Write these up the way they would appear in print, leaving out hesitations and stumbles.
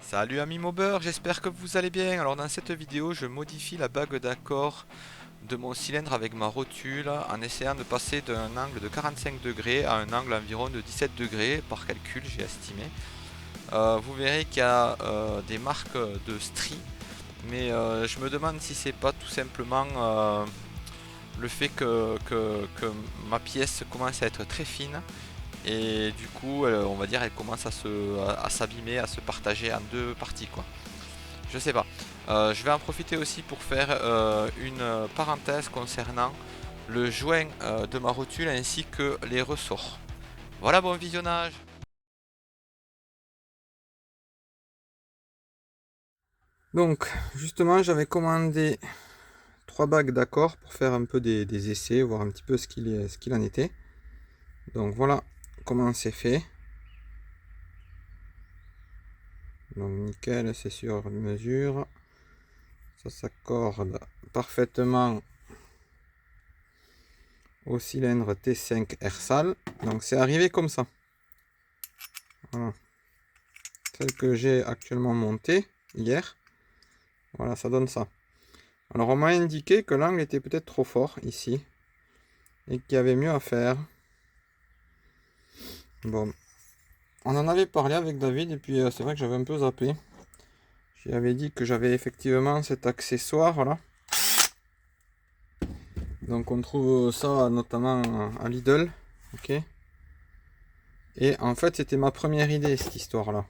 Salut amis mobbeurs, j'espère que vous allez bien. Alors dans cette vidéo, je modifie la bague d'accord de mon cylindre avec ma rotule en essayant de passer d'un angle de 45 degrés à un angle environ de 17 degrés par calcul, j'ai estimé. Vous verrez qu'il y a des marques de stries, mais je me demande si c'est pas tout simplement le fait que ma pièce commence à être très fine et du coup, on va dire, elle commence à s'abîmer, à se partager en deux parties, quoi. Je sais pas. Je vais en profiter aussi pour faire une parenthèse concernant le joint de ma rotule ainsi que les ressorts. Voilà, bon visionnage. Donc, justement, j'avais commandé trois bagues d'accord pour faire un peu des essais, voir un petit peu ce qu'il en était. Donc voilà comment c'est fait. Donc nickel, c'est sur mesure. Ça s'accorde parfaitement au cylindre T5 Ersal. Donc c'est arrivé comme ça. Voilà. Celle que j'ai actuellement montée hier. Voilà, ça donne ça. Alors on m'a indiqué que l'angle était peut-être trop fort ici. Et qu'il y avait mieux à faire. Bon. On en avait parlé avec David et puis c'est vrai que j'avais un peu zappé. J'y avais dit que j'avais effectivement cet accessoire là. Donc on trouve ça notamment à Lidl. Ok. Et en fait c'était ma première idée cette histoire là.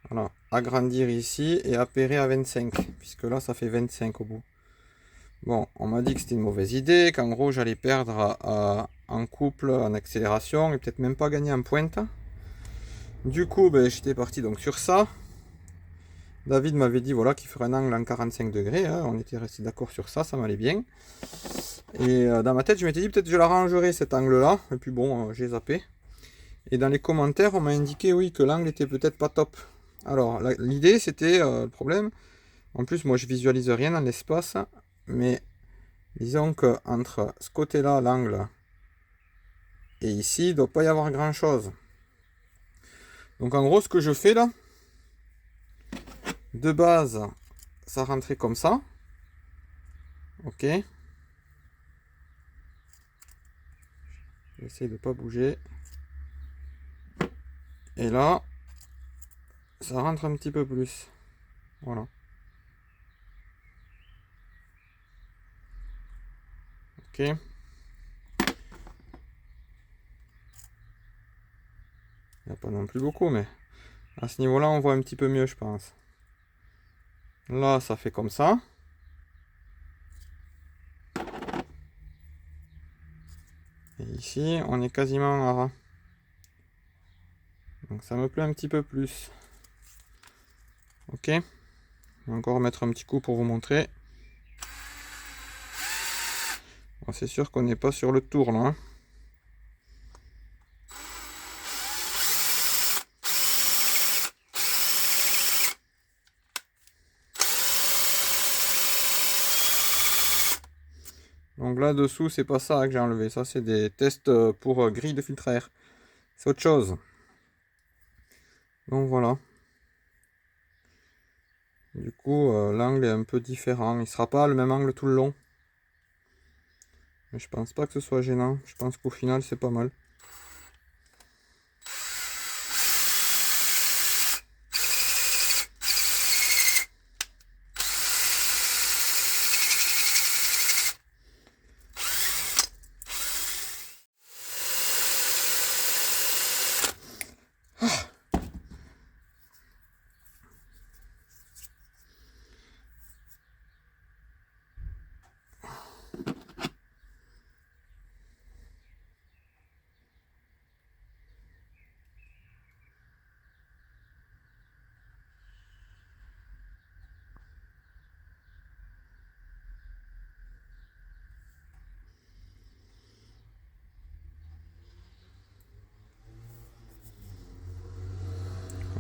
Voilà. Agrandir ici et appairer à 25. Puisque là ça fait 25 au bout. Bon, on m'a dit que c'était une mauvaise idée, qu'en gros j'allais perdre en couple, en accélération et peut-être même pas gagner en pointe. Du coup, ben, j'étais parti donc sur ça. David m'avait dit voilà qu'il ferait un angle en 45 degrés, hein. On était resté d'accord sur ça, ça m'allait bien. Et dans ma tête, je m'étais dit peut-être je l'arrangerai cet angle-là. Et puis bon, j'ai zappé. Et dans les commentaires, on m'a indiqué oui que l'angle était peut-être pas top. Alors l'idée c'était le problème. En plus, moi je visualise rien dans l'espace, mais disons que entre ce côté-là, l'angle, et ici, il ne doit pas y avoir grand-chose. Donc en gros, ce que je fais là, de base, ça rentrait comme ça. Ok. J'essaie de ne pas bouger. Et là, ça rentre un petit peu plus. Voilà. Ok. Il n'y a pas non plus beaucoup, mais à ce niveau-là, on voit un petit peu mieux, je pense. Là, ça fait comme ça. Et ici, on est quasiment à ras. Donc ça me plaît un petit peu plus. Ok. Je vais encore mettre un petit coup pour vous montrer. Bon, c'est sûr qu'on n'est pas sur le tour là, hein. Donc là dessous, c'est pas ça que j'ai enlevé. Ça, c'est des tests pour grille de filtre à air. C'est autre chose. Donc voilà. Du coup, l'angle est un peu différent. Il sera pas le même angle tout le long. Mais je pense pas que ce soit gênant. Je pense qu'au final, c'est pas mal.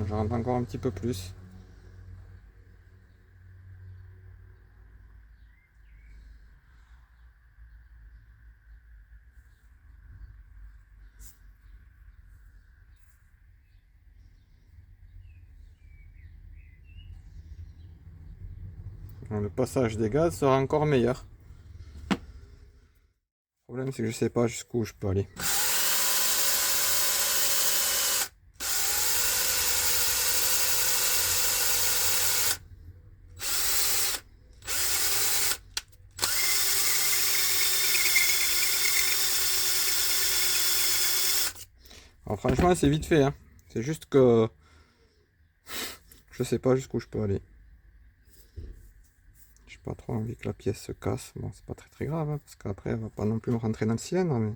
Je rentre encore un petit peu plus. Le passage des gaz sera encore meilleur. Le problème c'est que je sais pas jusqu'où je peux aller. Alors franchement c'est vite fait, hein. C'est juste que je sais pas jusqu'où je peux aller. J'ai pas trop envie que la pièce se casse. Bon, c'est pas très grave, hein, parce qu'après elle va pas non plus me rentrer dans le cylindre, mais...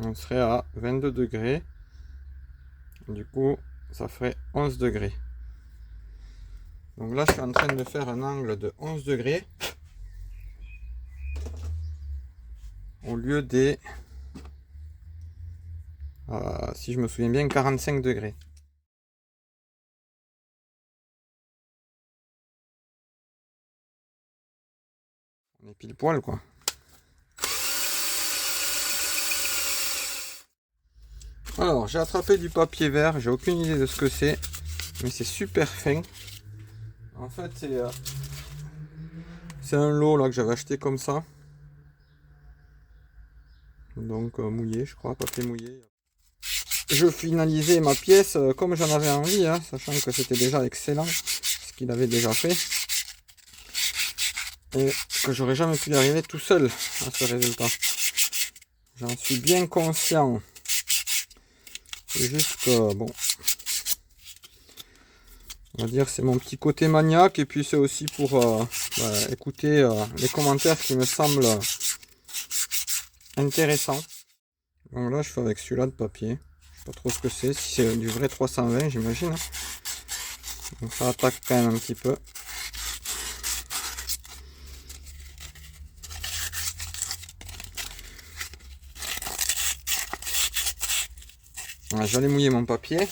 On serait à 22 degrés. Du coup, ça ferait 11 degrés. Donc là, je suis en train de faire un angle de 11 degrés. Au lieu des... si je me souviens bien, 45 degrés. On est pile poil, quoi. Alors, j'ai attrapé du papier vert. J'ai aucune idée de ce que c'est. Mais c'est super fin. En fait, c'est un lot là que j'avais acheté comme ça. Donc mouillé, je crois, papier mouillé. Je finalisais ma pièce comme j'en avais envie, hein, sachant que c'était déjà excellent ce qu'il avait déjà fait. Et que j'aurais jamais pu y arriver tout seul à ce résultat. J'en suis bien conscient. C'est juste que, bon, on va dire c'est mon petit côté maniaque, et puis c'est aussi pour écouter les commentaires qui me semblent intéressants. Donc là je fais avec celui-là de papier. Je sais pas trop ce que c'est, si c'est du vrai 320 j'imagine. Donc ça attaque quand même un petit peu. Voilà, j'allais mouiller mon papier.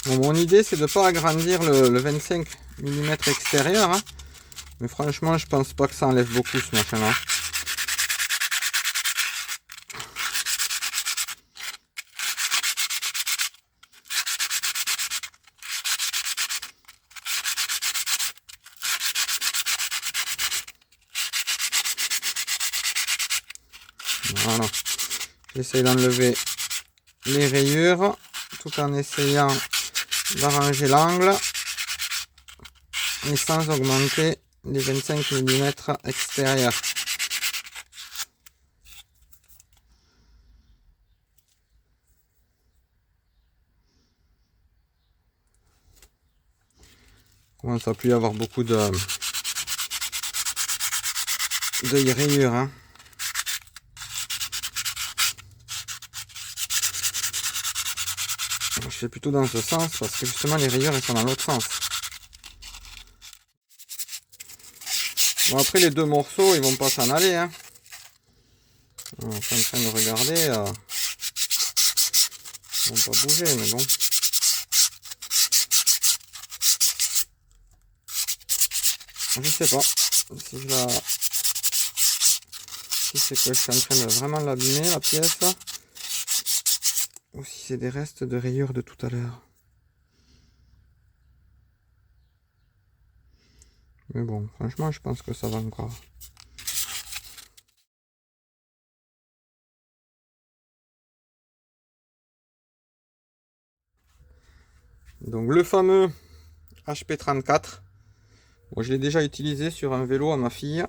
Bon, mon idée c'est de ne pas agrandir le 25 mm extérieur, hein. Mais franchement je pense pas que ça enlève beaucoup ce machin là. Voilà, j'essaie d'enlever les rayures tout en essayant d'arranger l'angle et sans augmenter les 25 mm extérieurs. Il commence à plus y avoir beaucoup de rayures, hein. Je fais plutôt dans ce sens parce que justement les rayures elles sont dans l'autre sens. Bon, après les deux morceaux ils vont pas s'en aller, hein. On est en train de regarder, ils vont pas bouger, mais bon. Je sais pas si je la... si c'est que je suis en train de vraiment l'abîmer la pièce, ou si c'est des restes de rayures de tout à l'heure. Mais bon, franchement, je pense que ça va encore. Donc le fameux HP34. Bon, je l'ai déjà utilisé sur un vélo à ma fille.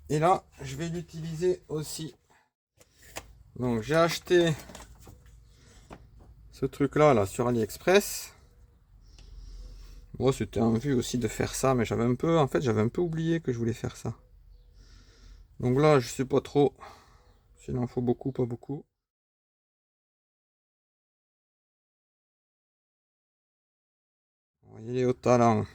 Et là, je vais l'utiliser aussi. Donc j'ai acheté ce truc là sur AliExpress. Bon, c'était en vue aussi de faire ça, mais j'avais un peu oublié que je voulais faire ça. Donc là, je sais pas trop s'il en faut beaucoup, pas beaucoup. Il est au talent.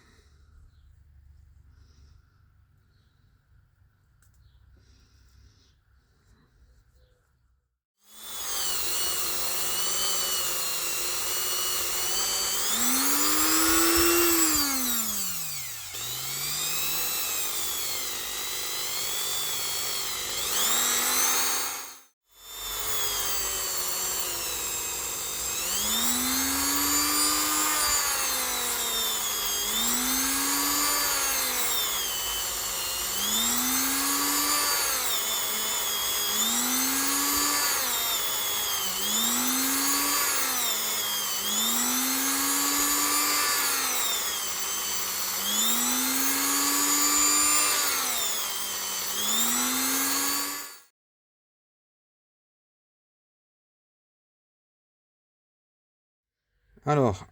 Alors,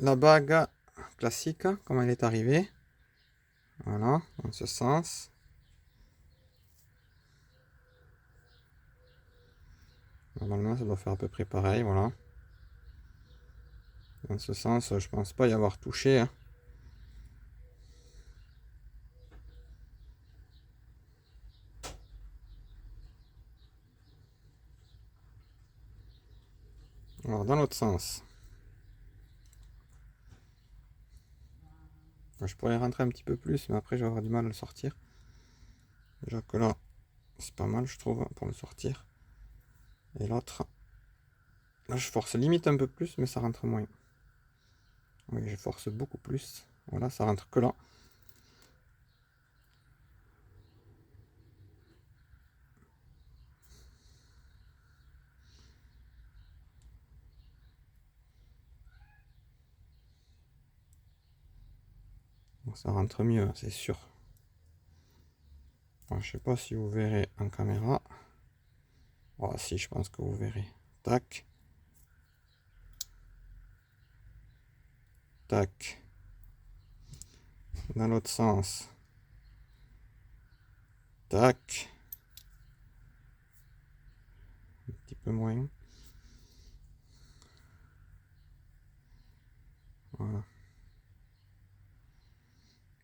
la bague classique, comment elle est arrivée. Voilà, dans ce sens. Normalement, ça doit faire à peu près pareil, voilà. Dans ce sens, je pense pas y avoir touché, hein. Alors, dans l'autre sens. Je pourrais rentrer un petit peu plus, mais après, je vais avoir du mal à le sortir. Déjà que là, c'est pas mal, je trouve, pour le sortir. Et l'autre, là, je force limite un peu plus, mais ça rentre moins. Oui, je force beaucoup plus. Voilà, ça rentre que là. Bon, ça rentre mieux, c'est sûr. Alors, je sais pas si vous verrez en caméra. Oh, si, je pense que vous verrez. Tac. Tac. Dans l'autre sens. Tac. Un petit peu moins. Voilà.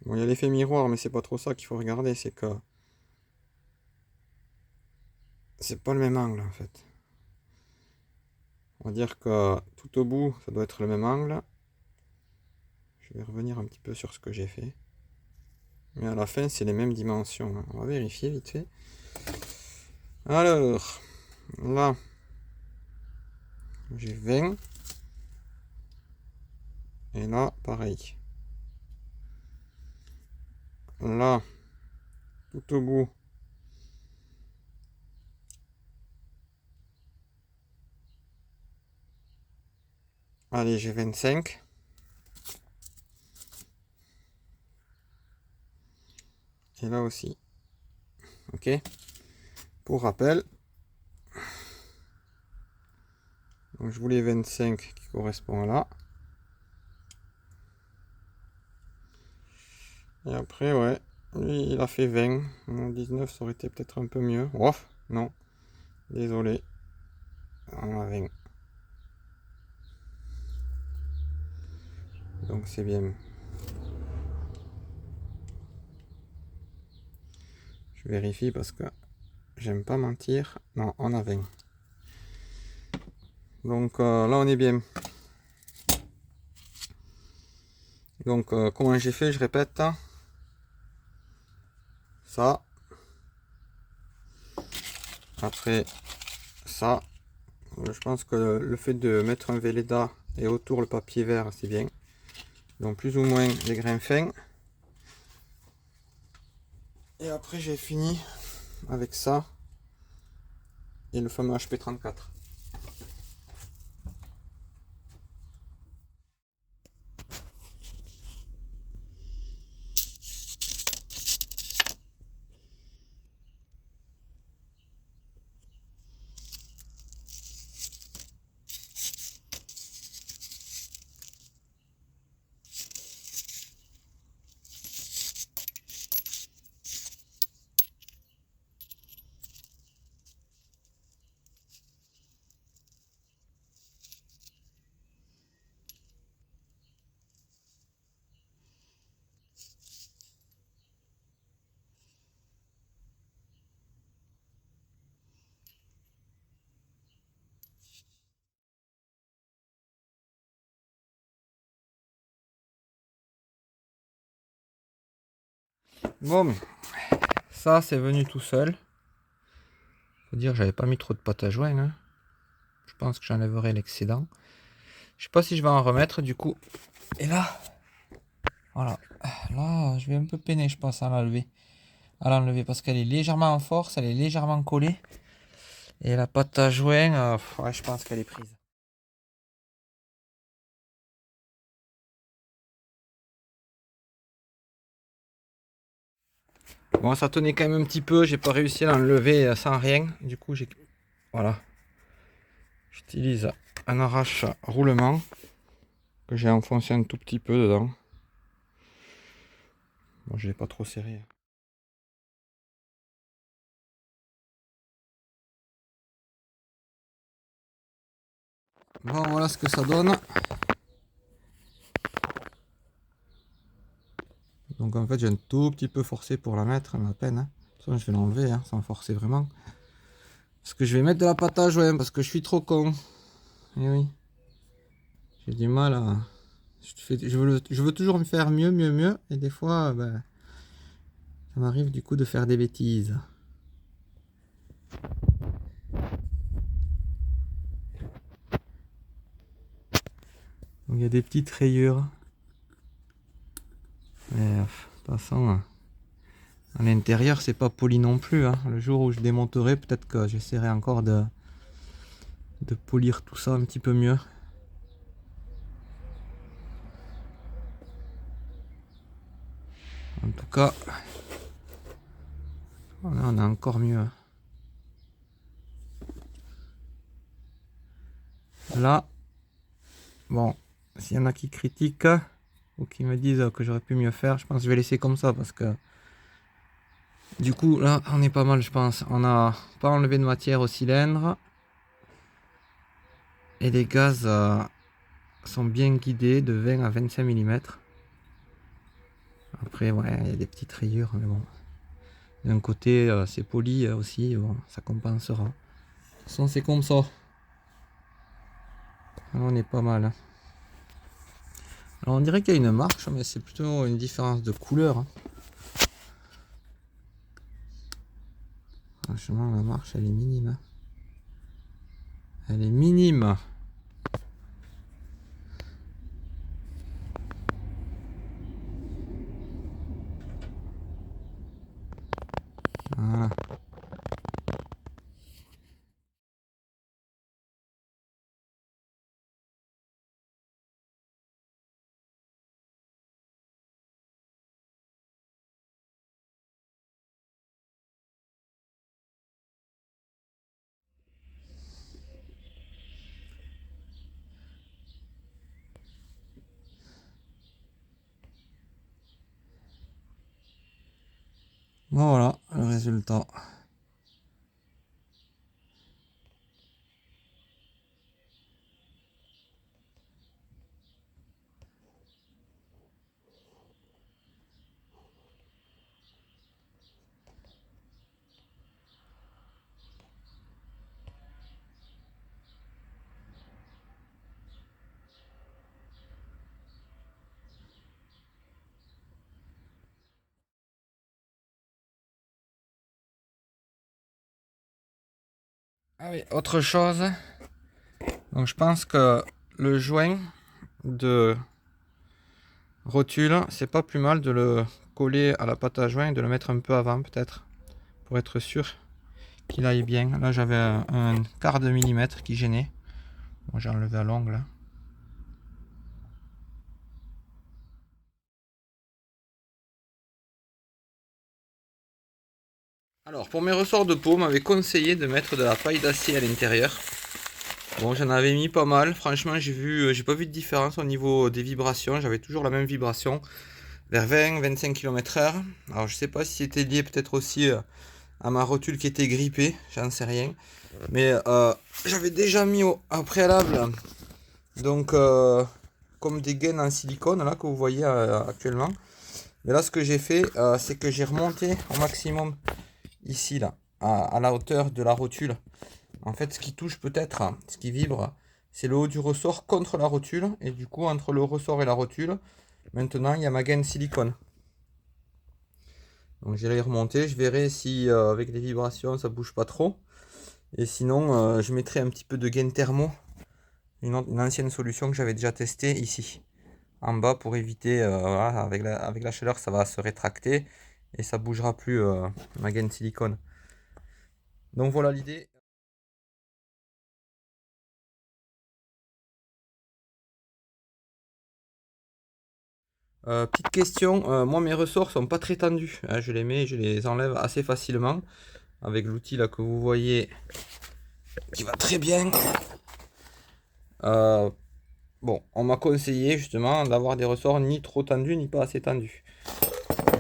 Bon, il y a l'effet miroir, mais c'est pas trop ça qu'il faut regarder, c'est que c'est pas le même angle en fait. On va dire que tout au bout, ça doit être le même angle. Je vais revenir un petit peu sur ce que j'ai fait. Mais à la fin, c'est les mêmes dimensions, hein. On va vérifier vite fait. Alors, là, j'ai 20. Et là, pareil. Là, tout au bout. Allez, j'ai 25. Et là aussi. Ok. Pour rappel, donc je voulais 25 qui correspond à là. Et après, ouais, lui, il a fait 20. 19, ça aurait été peut-être un peu mieux. Oh, non. Désolé. On a 20. Donc c'est bien. Je vérifie parce que j'aime pas mentir. Non, on a 20. Donc là, on est bien. Donc comment j'ai fait, je répète. Ça. Après ça. Je pense que le fait de mettre un Velleda et autour le papier vert, c'est bien. Donc plus ou moins des grains fins. Et après j'ai fini avec ça et le fameux HP34. Bon, ça c'est venu tout seul. Faut dire, j'avais pas mis trop de pâte à joint. Hein. Je pense que j'enlèverai l'excédent. Je sais pas si je vais en remettre du coup. Et là, voilà. Là, je vais un peu peiner, je pense, à l'enlever. À l'enlever parce qu'elle est légèrement en force, elle est légèrement collée. Et la pâte à joint, ouais, je pense qu'elle est prise. Bon, ça tenait quand même un petit peu, j'ai pas réussi à l'enlever sans rien. Du coup, voilà. J'utilise un arrache roulement que j'ai enfoncé un tout petit peu dedans. Bon, je l'ai pas trop serré. Bon, voilà ce que ça donne. Donc en fait, j'ai un tout petit peu forcé pour la mettre, à peine. Hein. De toute façon, je vais l'enlever hein, sans forcer vraiment. Parce que je vais mettre de la pâte à joint parce que je suis trop con. Et oui. J'ai du mal à... Je veux toujours me faire mieux, mieux, mieux. Et des fois, ben, ça m'arrive du coup de faire des bêtises. Donc il y a des petites rayures. Mais de toute façon, à l'intérieur, c'est pas poli non plus. Hein. Le jour où je démonterai, peut-être que j'essaierai encore de polir tout ça un petit peu mieux. En tout cas, on est encore mieux. Là, bon, s'il y en a qui critiquent ou qui me disent que j'aurais pu mieux faire, je pense que je vais laisser comme ça parce que du coup, là, on est pas mal, je pense. On n'a pas enlevé de matière au cylindre et les gaz sont bien guidés de 20 à 25 mm. Après, ouais, il y a des petites rayures, mais bon. D'un côté, c'est poli aussi, bon, ça compensera. De toute façon, c'est comme ça. Là, on est pas mal. Hein. Alors, on dirait qu'il y a une marche, mais c'est plutôt une différence de couleur. Hein. Franchement, la marche, elle est minime. Hein. Elle est minime. Voilà. Voilà le résultat. Ah oui, autre chose. Donc je pense que le joint de rotule, c'est pas plus mal de le coller à la pâte à joint et de le mettre un peu avant peut-être. Pour être sûr qu'il aille bien. Là j'avais un quart de millimètre qui gênait. Bon, j'ai enlevé à l'ongle. Alors pour mes ressorts de peau, on m'avait conseillé de mettre de la paille d'acier à l'intérieur. Bon, j'en avais mis pas mal. Franchement, j'ai pas vu de différence au niveau des vibrations. J'avais toujours la même vibration, vers 20-25 km/h. Alors, je sais pas si c'était lié peut-être aussi à ma rotule qui était grippée, j'en sais rien. Mais j'avais déjà mis au préalable, donc comme des gaines en silicone là que vous voyez actuellement. Mais là, ce que j'ai fait, c'est que j'ai remonté au maximum ici là, à la hauteur de la rotule. En fait, ce qui touche peut-être, ce qui vibre, c'est le haut du ressort contre la rotule. Et du coup, entre le ressort et la rotule, maintenant, il y a ma gaine silicone. Donc j'irai y remonter, je verrai si avec les vibrations ça bouge pas trop. Et sinon je mettrai un petit peu de gain thermo, une ancienne solution que j'avais déjà testée ici en bas pour éviter, voilà, avec la chaleur ça va se rétracter et ça bougera plus ma gaine silicone. Donc voilà l'idée. Petite question, moi mes ressorts sont pas très tendus, hein, je les mets, je les enlève assez facilement avec l'outil là que vous voyez qui va très bien. Bon, on m'a conseillé justement d'avoir des ressorts ni trop tendus ni pas assez tendus.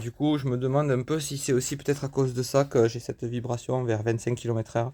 Du coup, je me demande un peu si c'est aussi peut-être à cause de ça que j'ai cette vibration vers 25 km/h.